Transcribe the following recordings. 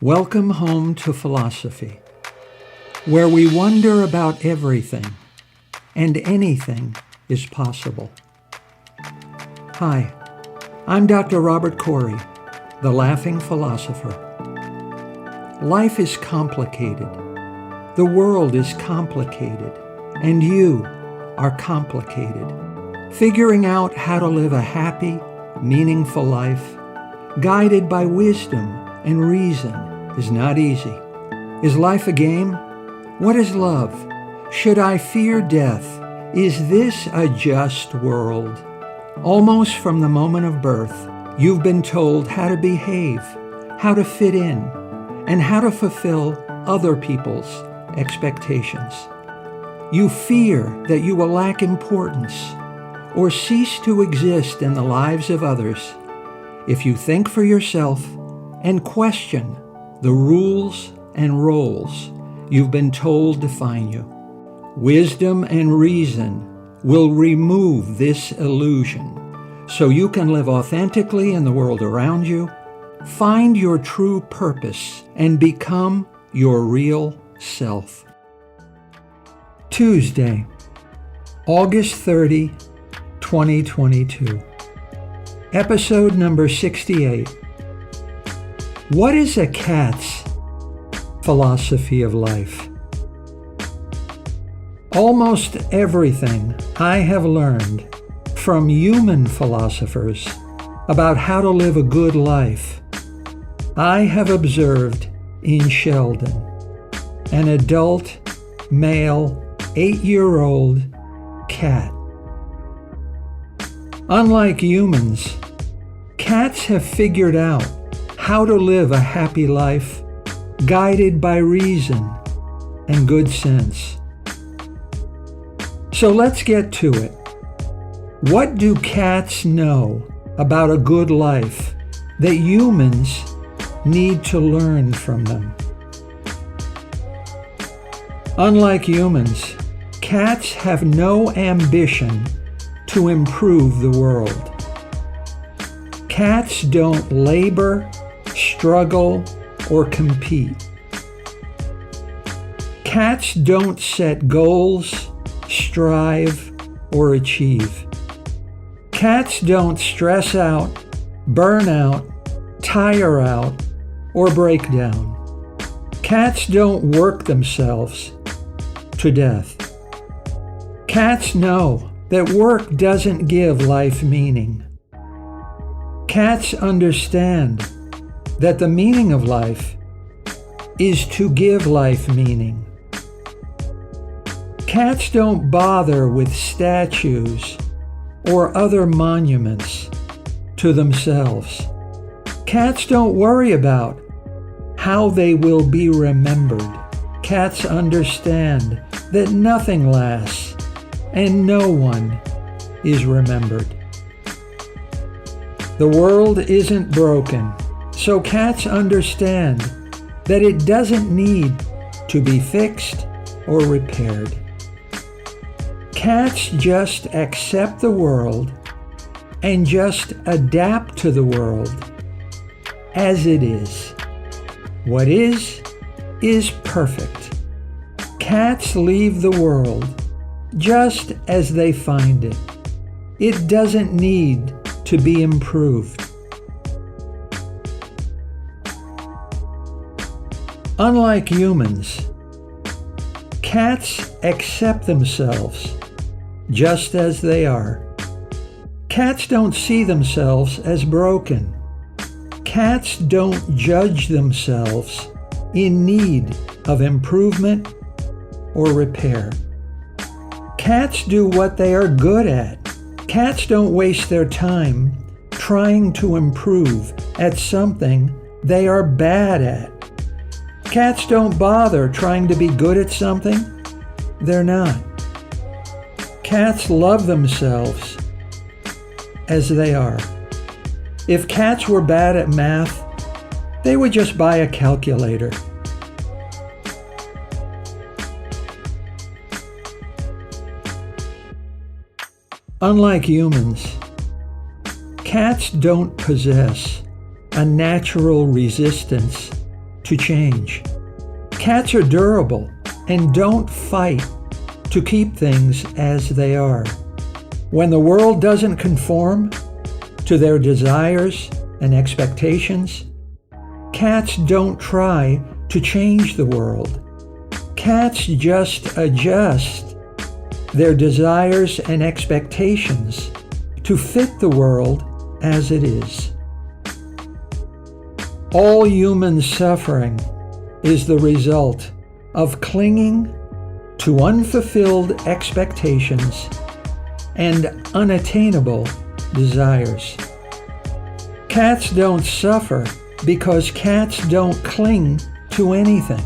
Welcome home to philosophy, where we wonder about everything and anything is possible. Hi, I'm Dr. Robert Corey, the Laughing Philosopher. Life is complicated. The world is complicated, and you are complicated. Figuring out how to live a happy, meaningful life, guided by wisdom and reason, is not easy. Is life a game? What is love? Should I fear death? Is this a just world? Almost from the moment of birth, you've been told how to behave, how to fit in, and how to fulfill other people's expectations. You fear that you will lack importance or cease to exist in the lives of others if you think for yourself and question the rules and roles you've been told define you. Wisdom and reason will remove this illusion so you can live authentically in the world around you, find your true purpose, and become your real self. Tuesday, August 30, 2022. Episode number 68. What is a cat's philosophy of life? Almost everything I have learned from human philosophers about how to live a good life, I have observed in Sheldon, an adult, male, 8-year-old cat. Unlike humans, cats have figured out how to live a happy life guided by reason and good sense. So let's get to it. What do cats know about a good life that humans need to learn from them? Unlike humans, cats have no ambition to improve the world. Cats don't labor, struggle, or compete. Cats don't set goals, strive, or achieve. Cats don't stress out, burn out, tire out, or break down. Cats don't work themselves to death. Cats know that work doesn't give life meaning. Cats understand that the meaning of life is to give life meaning. Cats don't bother with statues or other monuments to themselves. Cats don't worry about how they will be remembered. Cats understand that nothing lasts and no one is remembered. The world isn't broken, so cats understand that it doesn't need to be fixed or repaired. Cats just accept the world and just adapt to the world as it is. What is perfect. Cats leave the world just as they find it. It doesn't need to be improved. Unlike humans, cats accept themselves just as they are. Cats don't see themselves as broken. Cats don't judge themselves in need of improvement or repair. Cats do what they are good at. Cats don't waste their time trying to improve at something they are bad at. Cats don't bother trying to be good at something they're not. Cats love themselves as they are. If cats were bad at math, they would just buy a calculator. Unlike humans, cats don't possess a natural resistance to change. Cats are durable and don't fight to keep things as they are. When the world doesn't conform to their desires and expectations, cats don't try to change the world. Cats just adjust their desires and expectations to fit the world as it is. All human suffering is the result of clinging to unfulfilled expectations and unattainable desires. Cats don't suffer because cats don't cling to anything.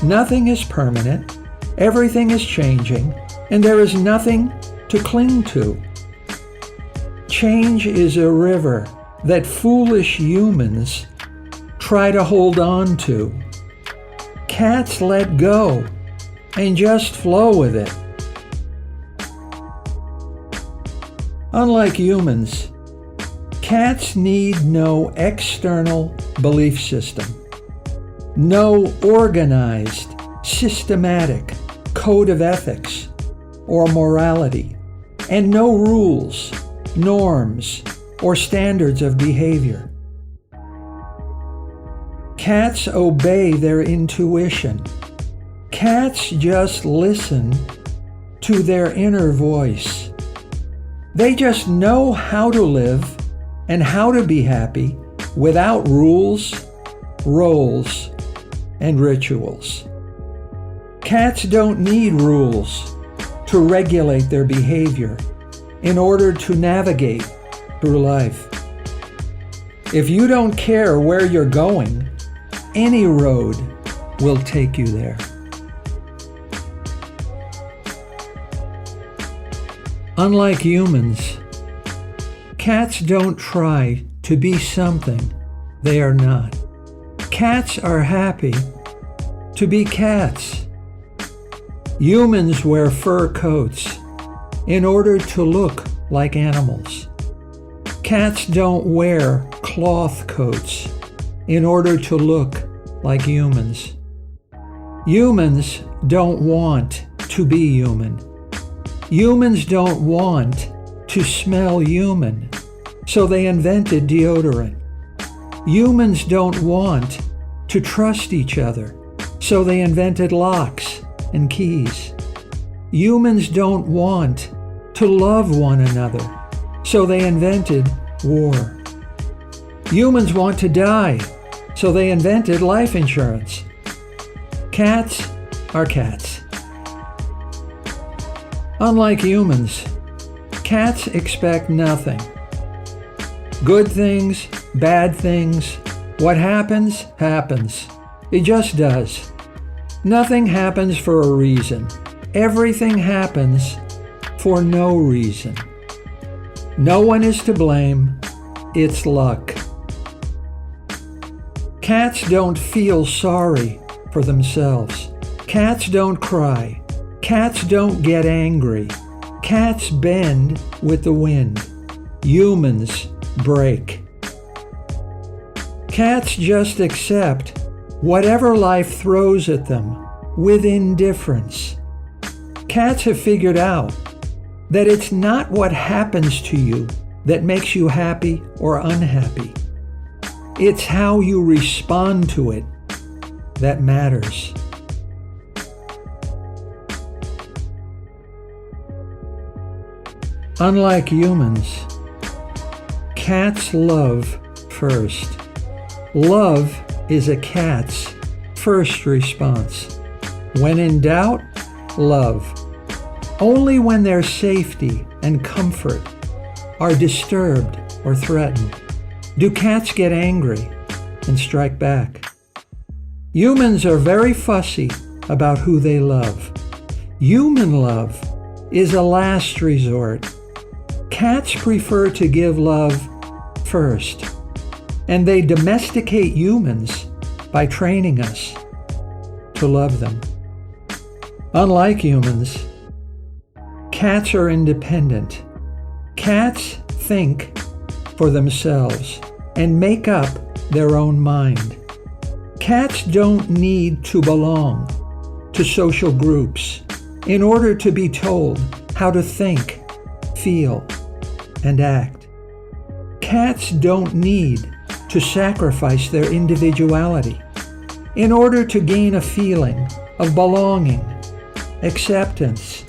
Nothing is permanent, everything is changing, and there is nothing to cling to. Change is a river that foolish humans try to hold on to. Cats let go and just flow with it. Unlike humans, cats need no external belief system, no organized, systematic code of ethics or morality, and no rules, norms, or standards of behavior. Cats obey their intuition. Cats just listen to their inner voice. They just know how to live and how to be happy without rules, roles, and rituals. Cats don't need rules to regulate their behavior in order to navigate through life. If you don't care where you're going, any road will take you there. Unlike humans, cats don't try to be something they are not. Cats are happy to be cats. Humans wear fur coats in order to look like animals. Cats don't wear cloth coats in order to look like humans. Humans don't want to be human. Humans don't want to smell human, so they invented deodorant. Humans don't want to trust each other, so they invented locks and keys. Humans don't want to love one another, so they invented war. Humans want to die, so they invented life insurance. Cats are cats. Unlike humans, cats expect nothing. Good things, bad things, what happens, happens. It just does. Nothing happens for a reason. Everything happens for no reason. No one is to blame. It's luck. Cats don't feel sorry for themselves. Cats don't cry. Cats don't get angry. Cats bend with the wind. Humans break. Cats just accept whatever life throws at them with indifference. Cats have figured out that it's not what happens to you that makes you happy or unhappy. It's how you respond to it that matters. Unlike humans, cats love first. Love is a cat's first response. When in doubt, love. Only when their safety and comfort are disturbed or threatened do cats get angry and strike back. Humans are very fussy about who they love. Human love is a last resort. Cats prefer to give love first, and they domesticate humans by training us to love them. Unlike humans, cats are independent. Cats think for themselves and make up their own mind. Cats don't need to belong to social groups in order to be told how to think, feel, and act. Cats don't need to sacrifice their individuality in order to gain a feeling of belonging, acceptance,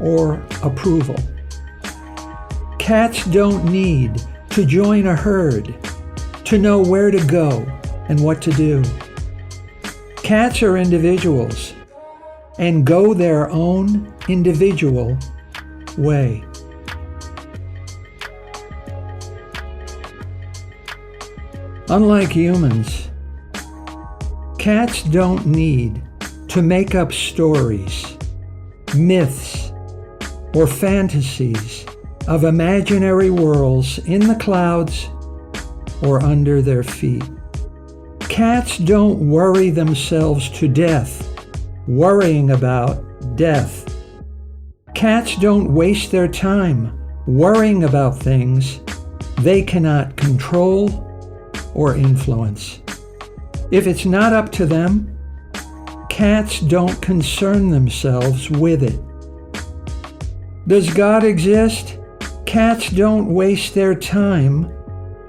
or approval. Cats don't need to join a herd to know where to go and what to do. Cats are individuals and go their own individual way. Unlike humans, cats don't need to make up stories, myths, or fantasies of imaginary worlds in the clouds or under their feet. Cats don't worry themselves to death worrying about death. Cats don't waste their time worrying about things they cannot control or influence. If it's not up to them, cats don't concern themselves with it. Does God exist? Cats don't waste their time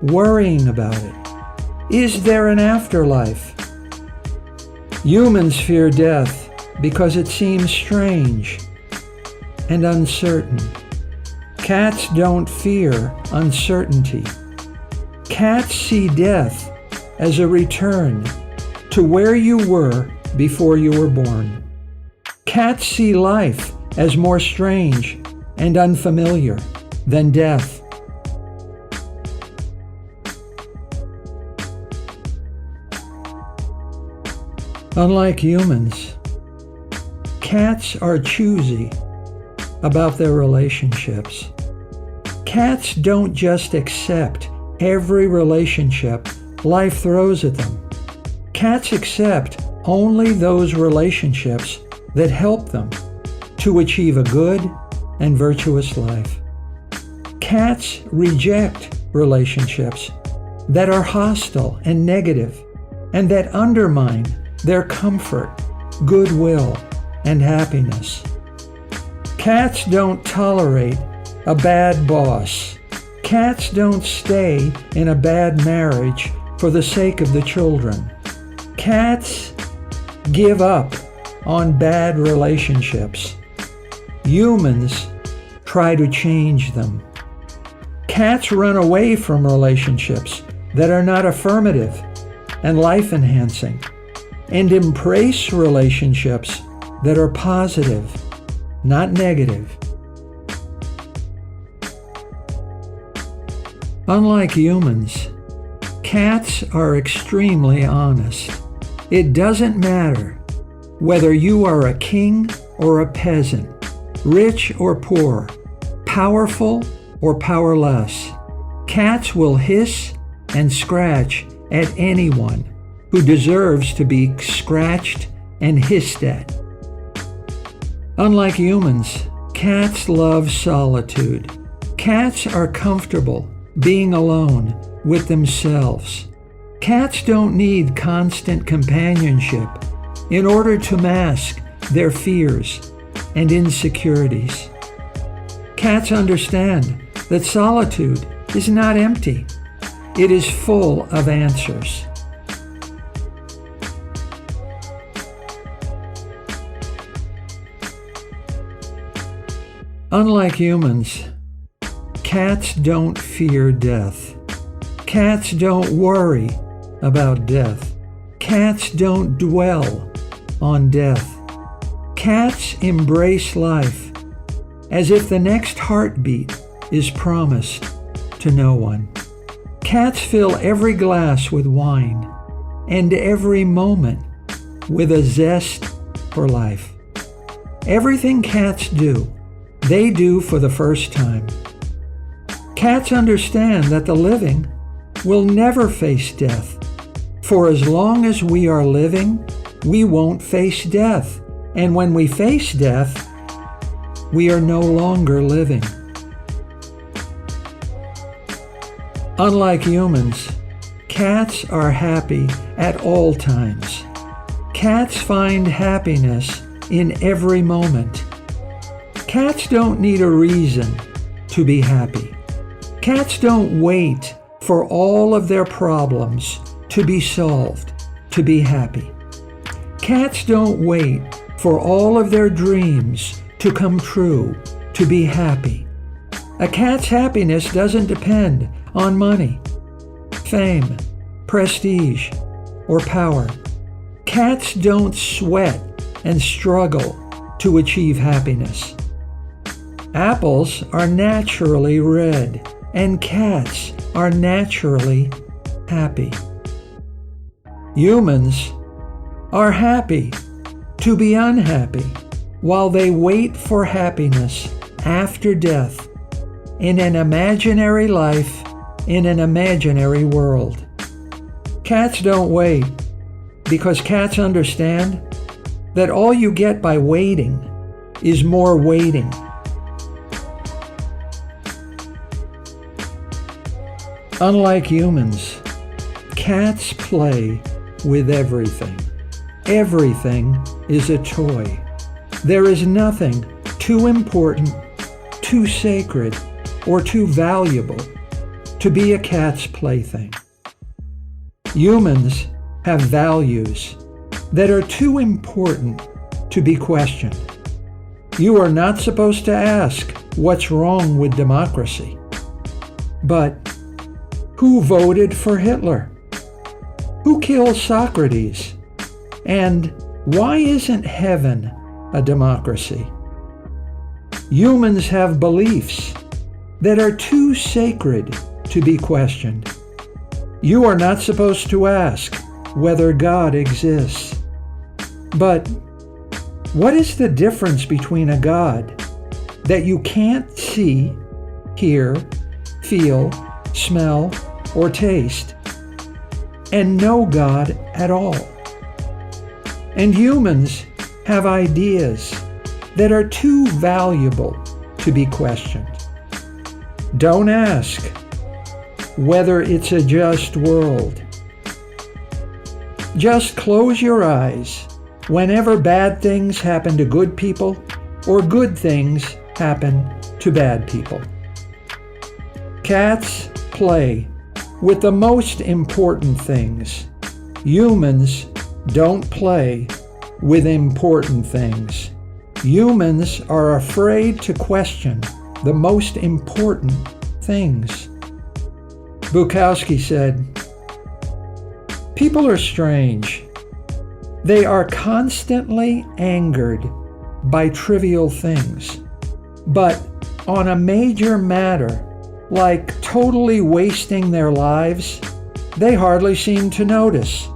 worrying about it. Is there an afterlife? Humans fear death because it seems strange and uncertain. Cats don't fear uncertainty. Cats see death as a return to where you were before you were born. Cats see life as more strange and unfamiliar than death. Unlike humans, cats are choosy about their relationships. Cats don't just accept every relationship life throws at them. Cats accept only those relationships that help them to achieve a good and virtuous life. Cats reject relationships that are hostile and negative and that undermine their comfort, goodwill, and happiness. Cats don't tolerate a bad boss. Cats don't stay in a bad marriage for the sake of the children. Cats give up on bad relationships. Humans try to change them. Cats run away from relationships that are not affirmative and life-enhancing, and embrace relationships that are positive, not negative. Unlike humans, cats are extremely honest. It doesn't matter whether you are a king or a peasant, rich or poor, powerful or powerless. Cats will hiss and scratch at anyone who deserves to be scratched and hissed at. Unlike humans, cats love solitude. Cats are comfortable being alone with themselves. Cats don't need constant companionship in order to mask their fears and insecurities. Cats understand that solitude is not empty. It is full of answers. Unlike humans, cats don't fear death. Cats don't worry about death. Cats don't dwell on death. Cats embrace life as if the next heartbeat is promised to no one. Cats fill every glass with wine and every moment with a zest for life. Everything cats do, they do for the first time. Cats understand that the living will never face death. For as long as we are living, we won't face death. And when we face death, we are no longer living. Unlike humans, Cats are happy at all times. Cats find happiness in every moment. Cats don't need a reason to be happy. Cats don't wait for all of their problems to be solved to be happy. Cats don't wait for all of their dreams to come true to be happy. A cat's happiness doesn't depend on money, fame, prestige, or power. Cats don't sweat and struggle to achieve happiness. Apples are naturally red, and cats are naturally happy. Humans are happy to be unhappy while they wait for happiness after death in an imaginary life in an imaginary world. Cats don't wait because cats understand that all you get by waiting is more waiting. Unlike humans, cats play with everything. Everything is a toy. There is nothing too important, too sacred, or too valuable to be a cat's plaything. Humans have values that are too important to be questioned. You are not supposed to ask what's wrong with democracy. But who voted for Hitler? Who killed Socrates? And why isn't heaven a democracy? Humans have beliefs that are too sacred to be questioned. You are not supposed to ask whether God exists. But what is the difference between a God that you can't see, hear, feel, smell, or taste, and no God at all? And humans have ideas that are too valuable to be questioned. Don't ask whether it's a just world. Just close your eyes whenever bad things happen to good people or good things happen to bad people. Cats play with the most important things. Humans don't play with important things. Humans are afraid to question the most important things. Bukowski said, "People are strange. They are constantly angered by trivial things, but on a major matter, like totally wasting their lives, they hardly seem to notice."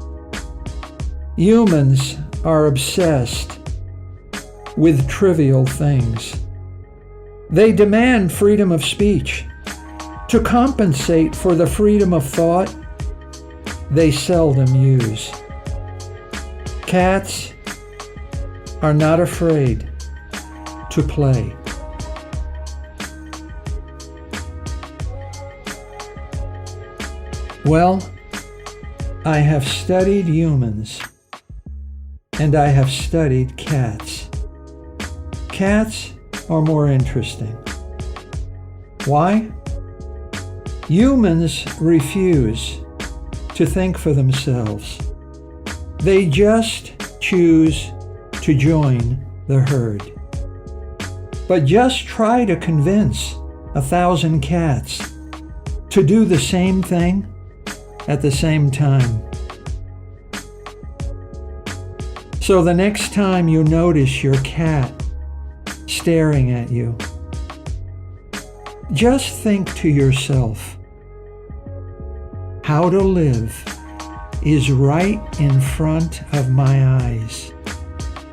Humans are obsessed with trivial things. They demand freedom of speech. To compensate for the freedom of thought, they seldom use. Cats are not afraid to play. Well, I have studied humans, and I have studied cats. Cats are more interesting. Why? Humans refuse to think for themselves. They just choose to join the herd. But just try to convince 1,000 cats to do the same thing at the same time. So the next time you notice your cat staring at you, just think to yourself, how to live is right in front of my eyes,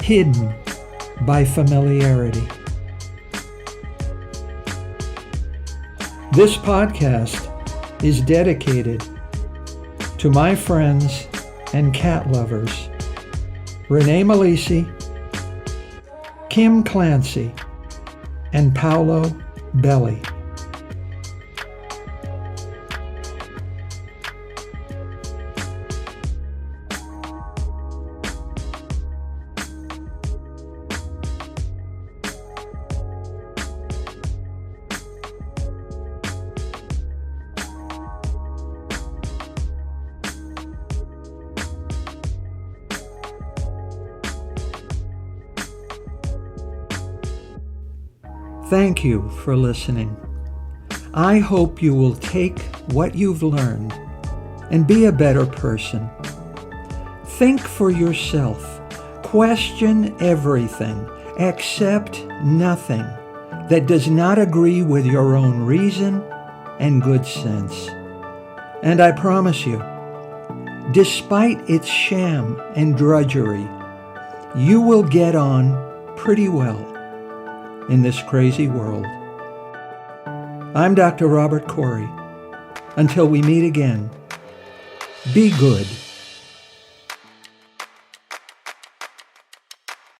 hidden by familiarity. This podcast is dedicated to my friends and cat lovers, Renee Malisi, Kim Clancy, and Paolo Belli. Thank you for listening. I hope you will take what you've learned and be a better person. Think for yourself. Question everything. Accept nothing that does not agree with your own reason and good sense. And I promise you, despite its sham and drudgery, you will get on pretty well in this crazy world. I'm Dr. Robert Corey. Until we meet again, be good.